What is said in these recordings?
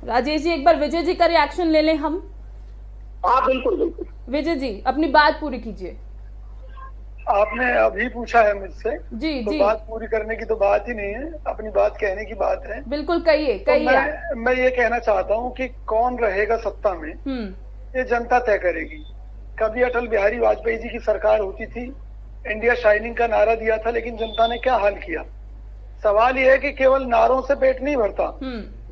राजेश जी, एक बार विजय जी का रिएक्शन ले लें हम। हाँ बिल्कुल बिल्कुल। विजय जी, अपनी बात पूरी कीजिए। आपने अभी पूछा है मुझसे, जी तो जी, बात पूरी करने की तो बात ही नहीं है, अपनी बात कहने की बात है। बिल्कुल कहिए तो कहिए आप। मैं ये कहना चाहता हूँ कि कौन रहेगा सत्ता में, ये जनता तय करेगी। कभी अटल बिहारी वाजपेयी जी की सरकार होती थी, इंडिया शाइनिंग का नारा दिया था, लेकिन जनता ने क्या हाल किया। सवाल ये है कि केवल नारों से पेट नहीं भरता,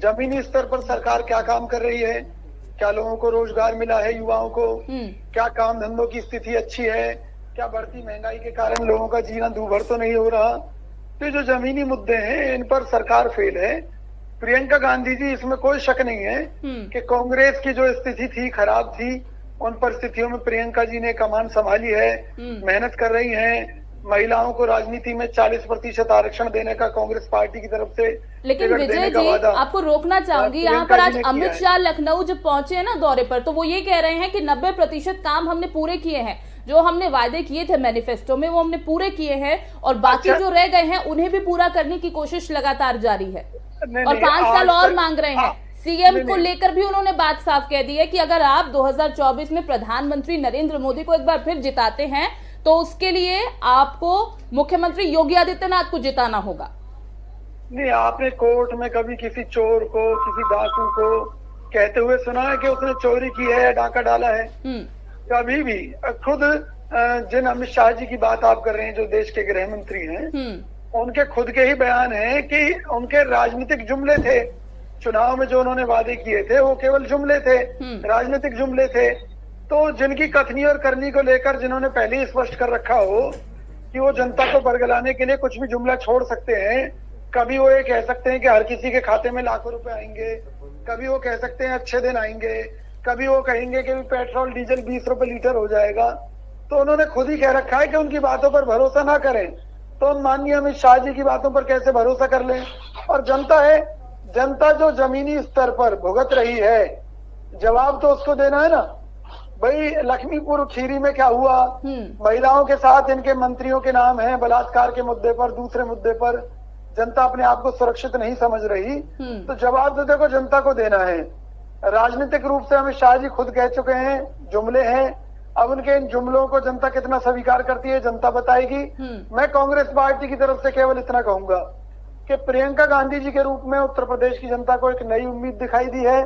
जमीनी स्तर पर सरकार क्या काम कर रही है, क्या लोगों को रोजगार मिला है, युवाओं को क्या काम धंधों की स्थिति अच्छी है, क्या बढ़ती महंगाई के कारण लोगों का जीना दूभर तो नहीं हो रहा। तो जो जमीनी मुद्दे हैं, इन पर सरकार फेल है। प्रियंका गांधी जी, इसमें कोई शक नहीं है कि कांग्रेस की जो स्थिति थी, खराब थी, उन परिस्थितियों में प्रियंका जी ने कमान संभाली है, मेहनत कर रही हैं। महिलाओं को राजनीति में 40% आरक्षण देने का कांग्रेस पार्टी की तरफ से, लेकिन विजय जी आपको रोकना चाहूंगी, यहाँ पर आज अमित शाह लखनऊ जब पहुंचे हैं ना दौरे पर, तो वो ये कह रहे हैं कि 90% काम हमने पूरे किए हैं, जो हमने वायदे किए थे मैनिफेस्टो में वो हमने पूरे किए हैं, और बाकी जो रह गए हैं उन्हें भी पूरा करने की कोशिश लगातार जारी है, और 5 साल और मांग रहे हैं। सीएम को लेकर भी उन्होंने बात साफ कह दी है कि अगर आप 2024 में प्रधानमंत्री नरेंद्र मोदी को एक बार फिर जिताते हैं तो उसके लिए आपको मुख्यमंत्री योगी आदित्यनाथ को जिताना होगा। नहीं, आपने कोर्ट में कभी किसी चोर को, किसी डाकू को कहते हुए सुना है कि उसने चोरी की है या डाका डाला है? कभी भी। खुद जिन अमित शाह जी की बात आप कर रहे हैं, जो देश के गृह मंत्री हैं, उनके खुद के ही बयान हैं कि उनके राजनीतिक जुमले थे। चुनाव में जो उन्होंने वादे किए थे वो केवल जुमले थे, राजनीतिक जुमले थे। तो जिनकी कथनी और करनी को लेकर जिन्होंने पहले ही स्पष्ट कर रखा हो कि वो जनता को बरगलाने के लिए कुछ भी जुमला छोड़ सकते हैं, कभी वो ये कह सकते हैं कि हर किसी के खाते में लाखों रुपए आएंगे, कभी वो कह सकते हैं अच्छे दिन आएंगे, कभी वो कहेंगे कि पेट्रोल डीजल 20 रुपए लीटर हो जाएगा। तो उन्होंने खुद ही कह रखा है कि उनकी बातों पर भरोसा ना करें, तो हम माननीय अमित शाह जी की बातों पर कैसे भरोसा कर लें। और जनता है, जनता जो जमीनी स्तर पर भुगत रही है, जवाब तो उसको देना है ना। भाई लक्ष्मीपुर खीरी में क्या हुआ, महिलाओं के साथ इनके मंत्रियों के नाम हैं, बलात्कार के मुद्दे पर, दूसरे मुद्दे पर जनता अपने आप को सुरक्षित नहीं समझ रही, तो जवाब तो देखो जनता को देना है। राजनीतिक रूप से अमित शाह जी खुद कह चुके हैं, जुमले हैं। अब उनके इन जुमलों को जनता कितना स्वीकार करती है, जनता बताएगी। मैं कांग्रेस पार्टी की तरफ से केवल इतना कहूंगा कि प्रियंका गांधी जी के रूप में उत्तर प्रदेश की जनता को एक नई उम्मीद दिखाई दी है,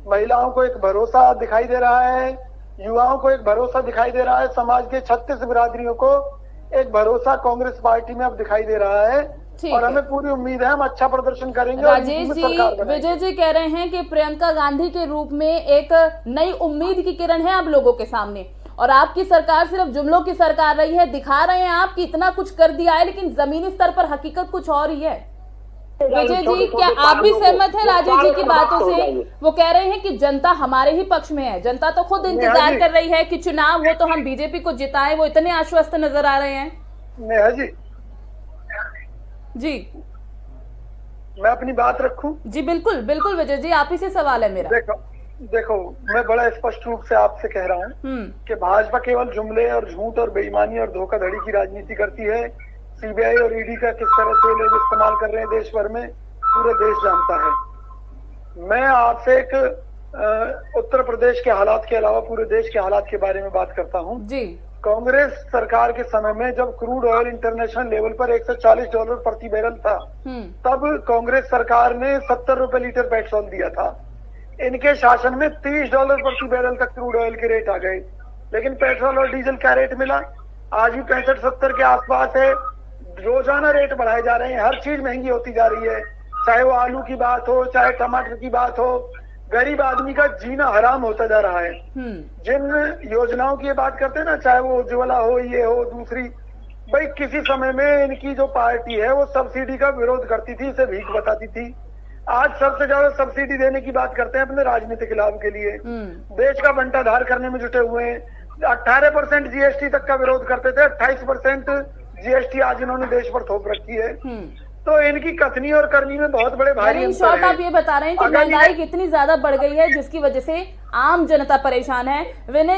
महिलाओं को एक भरोसा दिखाई दे रहा है, युवाओं को एक भरोसा दिखाई दे रहा है, समाज के 36 बिरादरियों को एक भरोसा कांग्रेस पार्टी में अब दिखाई दे रहा है, और हमें पूरी उम्मीद है हम अच्छा प्रदर्शन करेंगे। राजेश जी, विजय जी कह रहे हैं कि प्रियंका गांधी के रूप में एक नई उम्मीद की किरण है आप लोगों के सामने, और आपकी सरकार सिर्फ जुमलों की सरकार रही है। दिखा रहे हैं आप कि इतना कुछ कर दिया है, लेकिन जमीनी स्तर पर हकीकत कुछ और ही है। विजय जी, क्या आप भी सहमत हैं राजेश जी की बातों से? वो कह रहे हैं कि जनता हमारे ही पक्ष में है, जनता तो खुद इंतजार कर रही है कि चुनाव हो तो हम बीजेपी को जिताएं, वो इतने आश्वस्त नजर आ रहे हैं। नेहा जी, जी मैं अपनी बात रखूं? जी बिल्कुल बिल्कुल विजय जी, आप ही से सवाल है मेरा। देखो मैं बड़ा स्पष्ट रूप से आपसे कह रहा हूं कि भाजपा केवल जुमले और झूठ और बेईमानी और धोखाधड़ी की राजनीति करती है। सीबीआई और ईडी का किस तरह से लोग इस्तेमाल कर रहे हैं देश भर में, पूरे देश जानता है। मैं आपसे एक उत्तर प्रदेश के हालात के अलावा पूरे देश के हालात के बारे में बात करता हूं जी। कांग्रेस सरकार के समय में जब क्रूड ऑयल इंटरनेशनल लेवल पर $140 प्रति बैरल था, तब कांग्रेस सरकार ने 70 रुपए लीटर पेट्रोल दिया था। इनके शासन में $30 प्रति बैरल तक क्रूड ऑयल के रेट आ गए, लेकिन पेट्रोल और डीजल का रेट मिला आज भी 65-70 के आसपास है। रोजाना रेट बढ़ाए जा रहे हैं, हर चीज महंगी होती जा रही है, चाहे वो आलू की बात हो, चाहे टमाटर की बात हो। गरीब आदमी का जीना हराम होता जा रहा है। जिन योजनाओं की बात करते हैं ना, चाहे वो उज्ज्वला हो, ये हो, दूसरी, भाई किसी समय में इनकी जो पार्टी है वो सब्सिडी का विरोध करती थी, इसे भीख बताती थी। आज सबसे ज्यादा सब्सिडी देने की बात करते हैं अपने राजनीतिक लाभ के लिए, देश का बंटाधार करने में जुटे हुए हैं। 18% जीएसटी तक का विरोध करते थे, 28% जीएसटी आज इन्होंने देश पर थोप रखी है। तो इनकी कथनी और करनी में बहुत बड़े भारी अंतर है। आप ये बता रहे हैं कि महंगाई कितनी ज्यादा बढ़ गई है जिसकी वजह से आम जनता परेशान है। विनय